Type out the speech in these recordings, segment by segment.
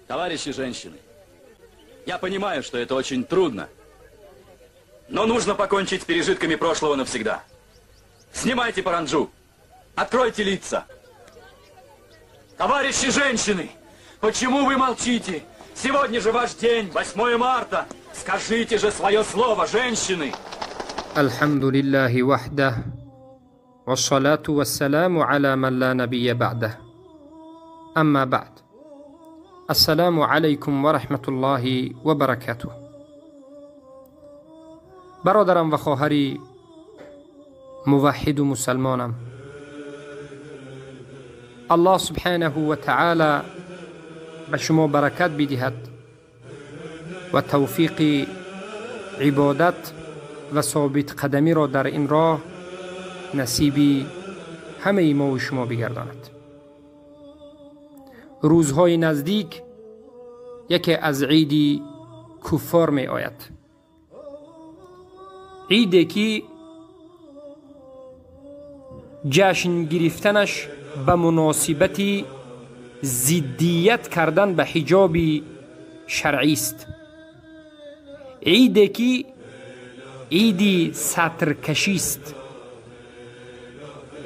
Товарищи женщины, я понимаю, что это очень трудно, но нужно покончить с пережитками прошлого навсегда. Снимайте паранджу, откройте лица. Товарищи женщины, почему вы молчите? Сегодня же ваш день, 8 марта. Скажите же свое слово, женщины. Альхамдулиллахи вахда. والصلاة والسلام على من لا نبي بعده أما بعد السلام عليكم ورحمة الله وبركاته. برادرم و خواهری موحد و مسلمانم، الله سبحانه و تعالی به شما برکت بدهد و توفیق عبادت و ثابت قدمی را در این راه نصیبی همه ما و شما بگرداند. روزهای نزدیک یکی از عید کفار می آید، عیدی که جشن گرفتنش به مناسبت ضدیت کردن به حجاب شرعی است، عیدی که عید سطرکشی است،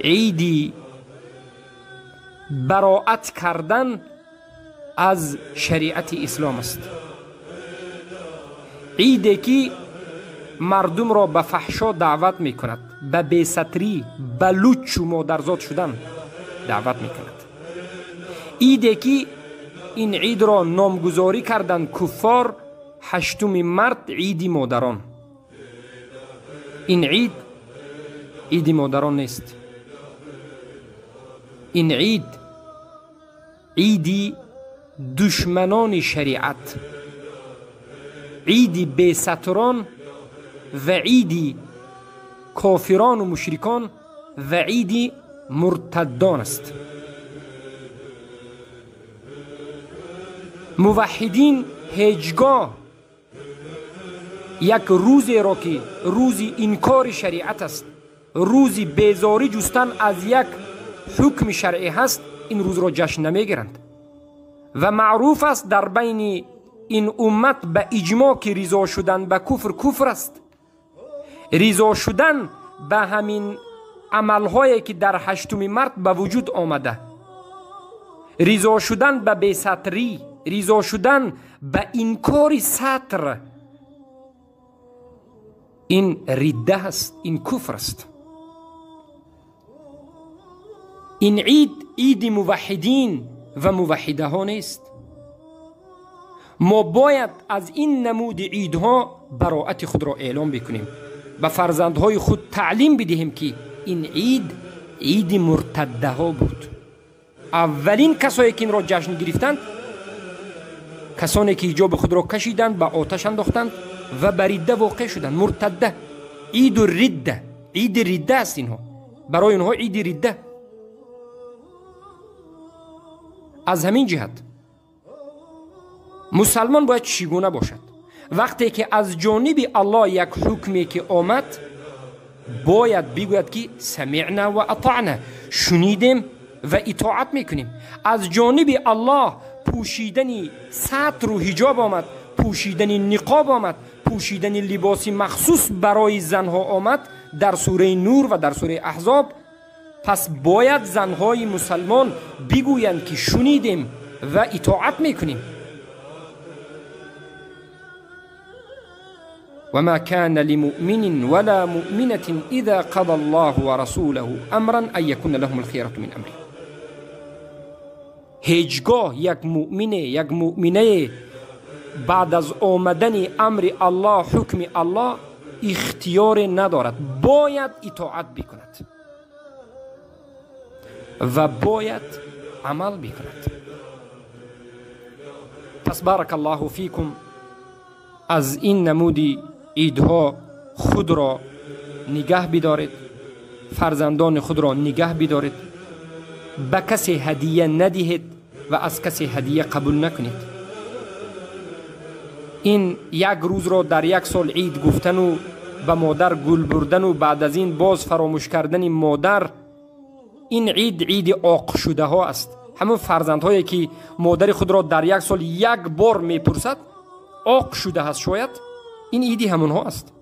عیدی براءت کردن از شریعت اسلام است، عیدی که مردم را به فحشا دعوت می کند، به بی‌ستری، به لوچ و مادرزاد شدن دعوت می کند، عیدی که این عید را نامگذاری کردند کفار 8 مارت عید مادران. این عید عید مادران نیست، این عید عید دشمنان شریعت، عید بی‌ستران و عید کافران و مشرکان و عید مرتدان است. موحدین هیچگاه یک روزی را که روزی انکار شریعت است، روزی بیزاری جستن از یک حکم شرعی هست، این روز را جشن نمیگیرند و معروف است در بین این امت به اجماع که رضا شدن به کفر است، رضا شدن به همین عملهایی که در 8 مارت به وجود آمده، رضا شدن به بی‌ستری، رضا شدن به انکار سطر، این ردت است، این کفر است. این عید عید موحدین و موحده ها نیست. ما باید از این نمود عیدها براءت خود را اعلام بکنیم، به فرزندهای خود تعلیم بدهیم که این عید عید مرتده ها بود. اولین کسایی که این را جشن گرفتند کسانی که حجاب خود را کشیدند، به آتش انداختند و به ردت واقع شدند. مرتده، عید الرده، عید رده است، اینها برای اینها عید رده. از همین جهت مسلمان باید چگونه باشد؟ وقتی که از جانب الله یک حکمی که آمد باید بگوید که سمعنا و اطعنا، شنیدیم و اطاعت میکنیم. از جانب الله پوشیدن ستر و حجاب آمد، پوشیدن نقاب آمد، پوشیدن لباس مخصوص برای زنها آمد در سوره نور و در سوره احزاب. پس باید زنهای مسلمان بگویند که شنیدیم و اطاعت میکنیم. وما كان لمؤمن ولا مؤمنة اذا قضى الله ورسوله امرا ان يكون لهم الخيرة من امره. هیچگاه یک مؤمن، یک مؤمنه بعد از آمدن امر الله، حکم الله، اختیار ندارد، باید اطاعت بکند و باید عمل بکند. پس بارک الله فیکم، از این نمودی عیدها خود را نگه بدارید، فرزندان خود را نگه بدارید، به کسی هدیه ندهید و از کسی هدیه قبول نکنید. این یک روز را در یک سال عید گفتن و به مادر گل بردن و بعد از این باز فراموش کردن مادر، این عید عید عاق شده ها است. همون فرزندهایی که مادر خود را در یک سال یک بار میپرسد عاق شده هست شاید، این ایدی همون ها است.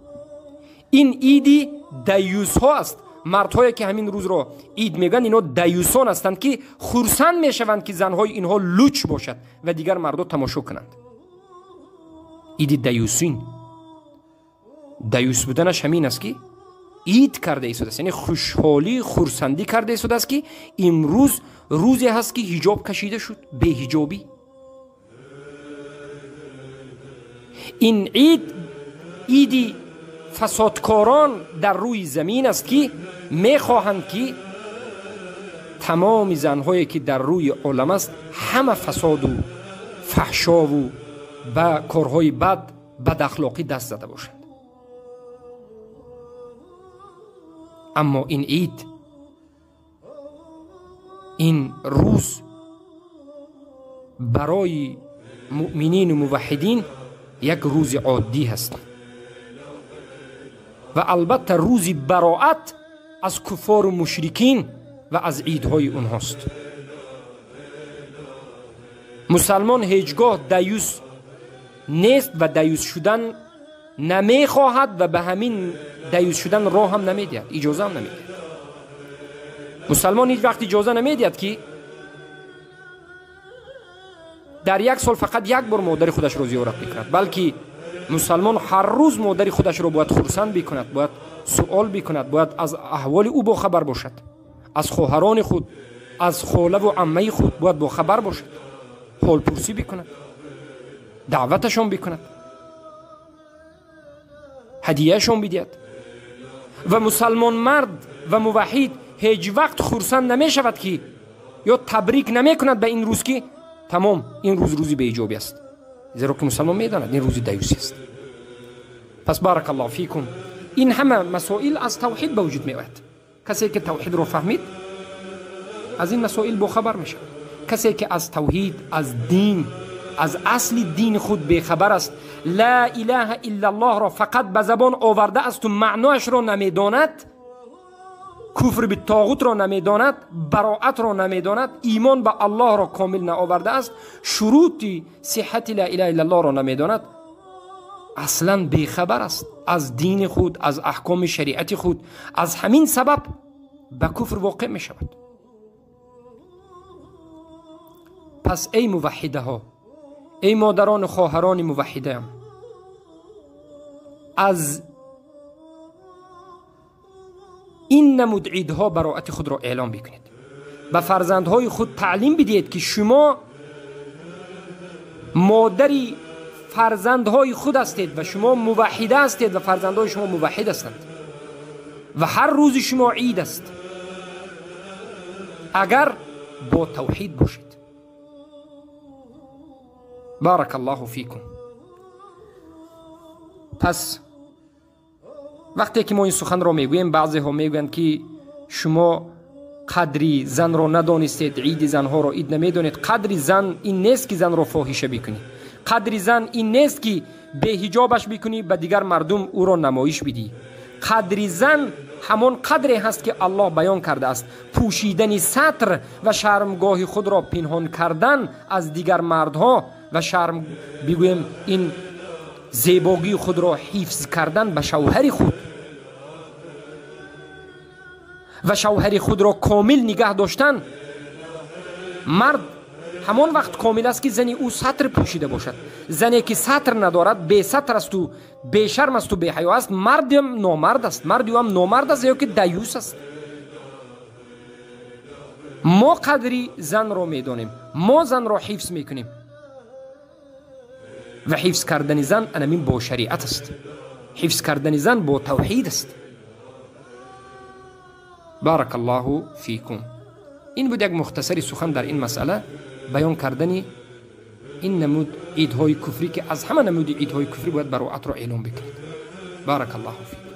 این ایدی دیوس ها است. مردهایی که همین روز را اید میگن اینا دیوسان هستند که خرسند میشوند که زنهای اینها لوچ باشد و دیگر مردها تماشا کنند. ایدی دیوسین. دیوس بودنش همین است که اید کرده ایستاده است، یعنی خوشحالی خرسندی کرده ایستاده است که امروز روزی هست که حجاب کشیده شد، بی حجابی. این عید ایدی فسادکاران در روی زمین است که میخواهند که تمام زنهایی که در روی عالم است همه فساد و فحشا و به کارهای بد اخلاقی دست زده باشند. اما این عید، این روز برای مؤمنین و موحدین یک روز عادی هست و البته روزی براءت از کفار و مشرکین و از عیدهای اونهاست. مسلمان هیچگاه دیوس نیست و دیوس شدن نمیخواهد و به همین دیوس شدن راه هم نمیدهد، اجازه هم نمیدهد. مسلمان هیچ وقت اجازه نمیدهد که در یک سال فقط یک بار مادر خودش را زیارت بکند، بلکه مسلمان هر روز مادر خودش را باید خرسند بکند، باید سوال بکند، باید از احوال او با خبر باشد، از خواهران خود، از خاله و عمه خود باید با خبر باشد، حال پرسی بکند، دعوتشان بکند، هدیهشان بدهد. و مسلمان مرد و موحد هیچ وقت خرسند نمی شود که یا تبریک نمی کند به این روز که تمام این روز روزی به ایجابی است، زیرا که مسلمان می داند این روزی دیوسی است. پس بارک الله فیکم، این همه مسائل از توحید به وجود می آید. کسی که توحید رو فهمید از این مسائل با خبر می شود. کسی که از توحید، از دین، از اصل دین خود بیخبر است، لا اله الا الله را فقط به زبان آورده است و معناش را نمیداند، کفر به طاغوت را نمیداند، براءت را نمیداند، ایمان به الله را کامل نآورده است، شروط صحت لا اله الا الله را نمیداند، اصلا بیخبر است از دین خود، از احکام شریعت خود. از همین سبب به کفر واقع می شود. پس ای موحده ها، ای مادران و خواهران موحده هم، از این نمود عیدها براءت خود را اعلام بکنید. به فرزندهای خود تعلیم بدهید که شما مادری فرزندهای خود هستید و شما موحده هستید و فرزندهای شما موحد هستند و هر روز شما عید است اگر با توحید باشید. بارک الله فیکم. پس وقتی که ما این سخن را میگوییم، بعضی ها میگویند که شما قدری زن را ندانستید، عید زن ها را عید نمیدانید. قدری زن این نیست که زن را فاحشه بکنی، قدری زن این نیست که به حجابش بکنی به دیگر مردم او را نمایش بدی. قدری زن همان قدری هست که الله بیان کرده است، پوشیدن ستر و شرمگاه خود را پنهان کردن از دیگر مردها و شرم بگویم این زیبایی خود را حفظ کردن به شوهر خود و شوهر خود را کامل نگه داشتن. مرد همان وقت کامل است که زنی او ستر پوشیده باشد. زنی که ستر ندارد بی ستر است و بی شرم است و بی حیا است، مرد هم نامرد است، مردی هم نامرد است یا که دیوس است. ما قدری زن را میدانیم، ما زن را حفظ میکنیم و حفظ کردن زن انمین با شریعت است، حفظ کردن زن با توحید است. بارک الله فیکم. این بود یک مختصری سخن در این مسئله، بیان کردن این نمود عیدهای کفری که از همه نمود عیدهای کفری باید براءت را اعلام بکنید. بارک الله فیکم.